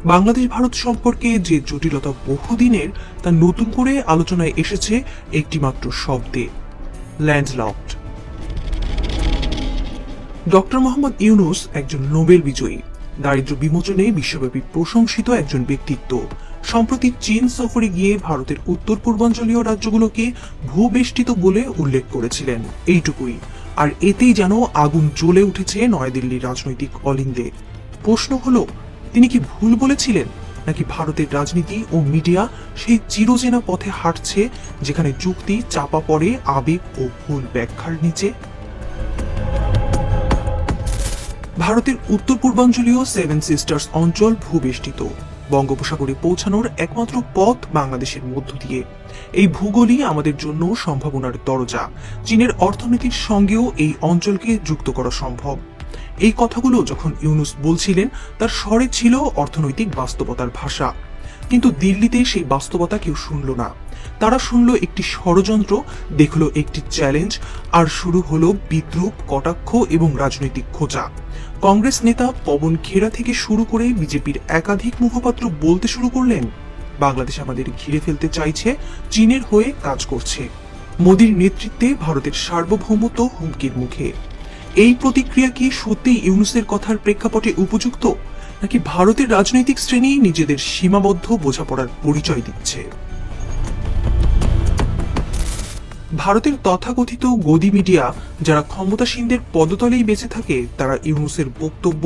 বাংলাদেশ ভারত সম্পর্কে যে জটিলতা বহুদিনের তা নতুন করে আলোচনায় এসেছে একটি মাত্র শব্দে, ল্যান্ডলকড। ডক্টর মোহাম্মদ ইউনূস একজন নোবেল বিজয়ী, দারিদ্র্য বিমোচনে বিশ্বব্যাপী প্রশংসিত একজন ব্যক্তিত্ব। সম্প্রতি চীন সফরে গিয়ে ভারতের উত্তর পূর্বাঞ্চলীয় রাজ্যগুলোকে ভূবেষ্টিত বলে উল্লেখ করেছিলেন, এইটুকুই। আর এতেই যেন আগুন জ্বলে উঠেছে নয়াদিল্লির রাজনৈতিক অলিন্দে। প্রশ্ন হলো, তিনি কি ভুল বলেছিলেন, নাকি ভারতের রাজনীতি ও মিডিয়া সেই চিরচেনা পথে হাঁটছে যেখানে যুক্তি চাপা পড়ে আবেগ ও ভুল ব্যাখ্যার নিচে? ভারতের উত্তর পূর্বাঞ্চলীয় সেভেন সিস্টার্স অঞ্চল ভূবেষ্টিত। বঙ্গোপসাগরে পৌঁছানোর একমাত্র পথ বাংলাদেশের মধ্য দিয়ে। এই ভূগোলই আমাদের জন্য সম্ভাবনার দরজা। চীনের অর্থনীতির সঙ্গেও এই অঞ্চলকে যুক্ত করা সম্ভব। এই কথাগুলো যখন ইউনূস বলছিলেন, তার স্বরে ছিল অর্থনৈতিক বাস্তবতার ভাষা। কিন্তু দিল্লিতে সেই বাস্তবতা কেউ শুনল না। তারা শুনল একটি ষড়যন্ত্র, দেখল একটি চ্যালেঞ্জ, আর শুরু হলো বিদ্রূপ, কটাক্ষ এবং রাজনৈতিক খোঁচা। কংগ্রেস নেতা পবন খেরা থেকে শুরু করে বিজেপির একাধিক মুখপাত্র বলতে শুরু করলেন, বাংলাদেশ আমাদের ঘিরে ফেলতে চাইছে, চীনের হয়ে কাজ করছে। মোদির নেতৃত্বে ভারতের সার্বভৌমত্ব হুমকির মুখে। এই প্রতিক্রিয়া কি সত্যি ইউনূসের কথার প্রেক্ষাপটে উপযুক্ত, নাকি ভারতের রাজনৈতিক শ্রেণী নিজেদের সীমাবদ্ধ বোঝাপড়ার পরিচয় দিচ্ছে? ভারতের তথাকথিত গদি মিডিয়া, যারা ক্ষমতাসীনদের পদতলেই বেঁচে থাকে, তারা ইউনূসের বক্তব্য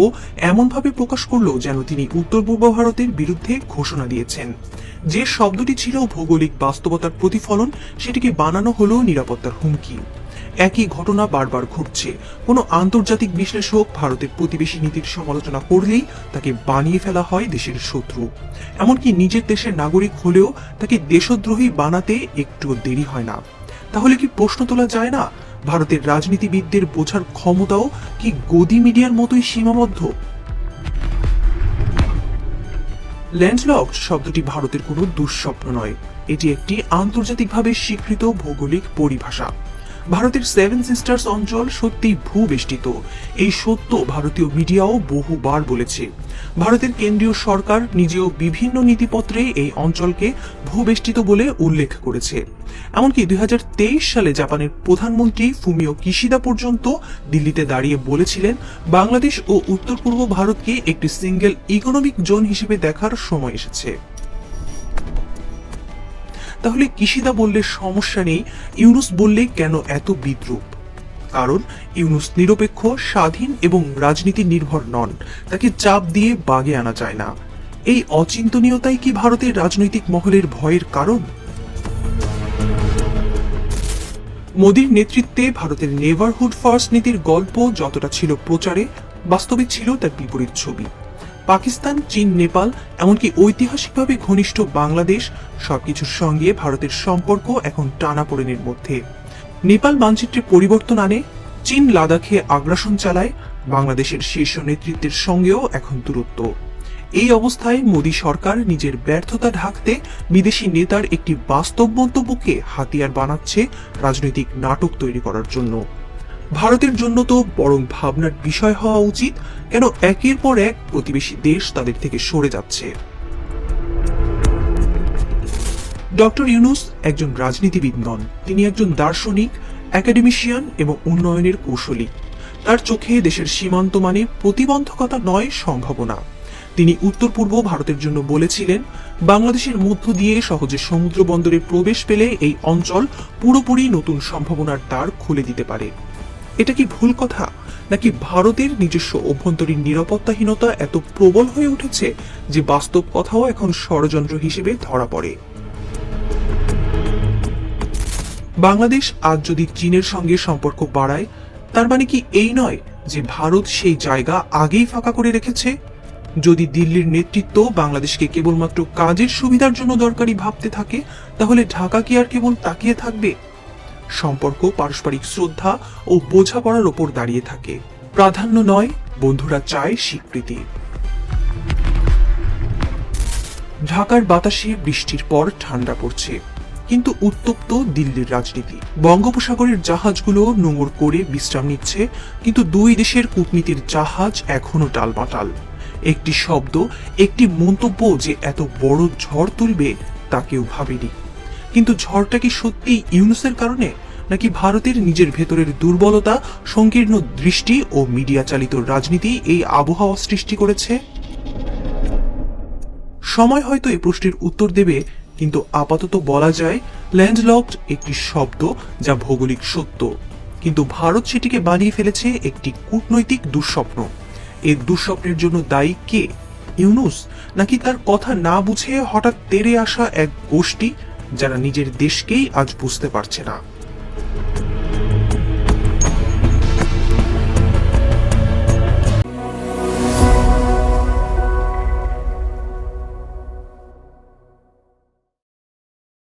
এমনভাবে প্রকাশ করল যেন তিনি উত্তর পূর্ব ভারতের বিরুদ্ধে ঘোষণা দিয়েছেন। যে শব্দটি ছিল ভৌগোলিক বাস্তবতার প্রতিফলন, সেটিকে বানানো হলো নিরাপত্তার হুমকি। একই ঘটনা বারবার ঘটছে। কোনো আন্তর্জাতিক বিশ্লেষক ভারতের প্রতিবেশী নীতির সমালোচনা করলেই তাকে বানিয়ে ফেলা হয় দেশের শত্রু। এমনকি নিজের দেশের নাগরিক হলেও তাকে দেশদ্রোহী বানাতে একটুও দেরি হয় না। তাহলে কি প্রশ্ন তোলা যায় না, ভারতের রাজনীতিবিদদের বোঝার ক্ষমতাও কি গদি মিডিয়ার মতোই সীমাবদ্ধ? ল্যান্ডলকড শব্দটি ভারতের কোনো দুঃস্বপ্ন নয়, এটি একটি আন্তর্জাতিকভাবে স্বীকৃত ভৌগোলিক পরিভাষা। ভারতের সেভেন সিস্টার্স অঞ্চল সত্যিই ভূবেষ্টিত। এই সত্য ভারতীয় মিডিয়াও বহুবার বলেছে। ভারতের কেন্দ্রীয় সরকার নিজেও বিভিন্ন নীতিপত্রে এই অঞ্চলকে ভূবেষ্টিত বলে উল্লেখ করেছে। এমনকি 2023 সালে জাপানের প্রধানমন্ত্রী ফুমিও কিশিদা পর্যন্ত দিল্লিতে দাঁড়িয়ে বলেছিলেন, বাংলাদেশ ও উত্তর পূর্ব ভারতকে একটি সিঙ্গেল ইকোনমিক জোন হিসেবে দেখার সময় এসেছে। তাহলে কিশিদা বললে সমস্যা নেই, ইউনূস বললে কেন এত বিদ্রূপ? কারণ ইউনূস নিরপেক্ষ, স্বাধীন এবং রাজনীতি নির্ভর নন। তাকে চাপ দিয়ে বাগে আনা যায় না। এই অচিন্তনীয়তাই কি ভারতের রাজনৈতিক মহলের ভয়ের কারণ? মোদির নেতৃত্বে ভারতের নেভারহুড ফার্স্ট নীতির গল্প যতটা ছিল প্রচারে, বাস্তবে ছিল তার বিপরীত ছবি। পাকিস্তান, চীন, নেপাল, এমনকি ঐতিহাসিকভাবে ঘনিষ্ঠ বাংলাদেশ, সবকিছুর সঙ্গে ভারতের সম্পর্ক এখন টানাপোড়েনের মধ্যে। নেপাল মানচিত্রে পরিবর্তন আনে, চীন লাদাখে আগ্রাসন চালায়, বাংলাদেশের শীর্ষ নেতৃত্বের সঙ্গেও এখন দূরত্ব। এই অবস্থায় মোদী সরকার নিজের ব্যর্থতা ঢাকতে বিদেশি নেতার একটি বাস্তব মন্তব্যকে হাতিয়ার বানাচ্ছে রাজনৈতিক নাটক তৈরি করার জন্য। ভারতের জন্য তো বরং ভাবনার বিষয় হওয়া উচিত, কেন একের পর এক প্রতিবেশী দেশ তাদের থেকে সরে যাচ্ছে। ডক্টর ইউনূস একজন রাজনীতিবিদ নন, তিনি একজন দার্শনিক, একাডেমিশিয়ান এবং উন্নয়নের কৌশলী। তার চোখে দেশের সীমান্ত মানে প্রতিবন্ধকতা নয়, সম্ভাবনা। তিনি উত্তর পূর্ব ভারতের জন্য বলেছিলেন, বাংলাদেশের মধ্য দিয়ে সহজে সমুদ্র বন্দরে প্রবেশ পেলে এই অঞ্চল পুরোপুরি নতুন সম্ভাবনার দ্বার খুলে দিতে পারে। এটা কি ভুল কথা, নাকি ভারতের নিজস্ব অভ্যন্তরীণ নিরাপত্তাহীনতা এত প্রবল হয়ে উঠেছে যে বাস্তব কথাও এখন ষড়যন্ত্র হিসেবে ধরা পড়ে? বাংলাদেশ আজ যদি চীনের সঙ্গে সম্পর্ক বাড়ায়, তার মানে কি এই নয় যে ভারত সেই জায়গা আগেই ফাঁকা করে রেখেছে? যদি দিল্লির নেতৃত্ব বাংলাদেশকে কেবলমাত্র কাজের সুবিধার জন্য দরকারি ভাবতে থাকে, তাহলে ঢাকা কি আর কেবল তাকিয়ে থাকবে? সম্পর্ক পারস্পরিক শ্রদ্ধা ও বোঝাপড়ার ওপর দাঁড়িয়ে থাকে, প্রাধান্য নয়। বন্ধুরা চায় স্বীকৃতি। ঢাকার বাতাসে বৃষ্টির পর ঠান্ডা পড়ছে, কিন্তু উত্তপ্ত দিল্লির রাজনীতি। বঙ্গোপসাগরের জাহাজগুলো নোঙর করে বিশ্রাম নিচ্ছে, কিন্তু দুই দেশের কূটনীতির জাহাজ এখনো টালমাটাল। একটি শব্দ, একটি মন্তব্য যে এত বড় ঝড় তুলবে তা কেউ ভাবেনি। কিন্তু ঝড়টা কি সত্যি ইউনূসের কারণে, নাকি ভারতের নিজের ভেতরের দুর্বলতা, সংকীর্ণ দৃষ্টি ও মিডিয়া চালিত রাজনীতি এই আবহাওয়া সৃষ্টি করেছে? সময় হয়তো এই প্রশ্নের উত্তর দেবে, কিন্তু আপাতত বলা যায় ল্যান্ডলকড একটি শব্দ যা ভৌগোলিক সত্য, কিন্তু ভারত সেটিকে বানিয়ে ফেলেছে একটি কূটনৈতিক দুঃস্বপ্ন। এই দুঃস্বপ্নের জন্য দায়ী কে? ইউনূস, নাকি তার কথা না বুঝে হঠাৎ তেড়ে আসা এক গোষ্ঠী যারা নিজের দেশকেই আজ বুঝতে পারছে না?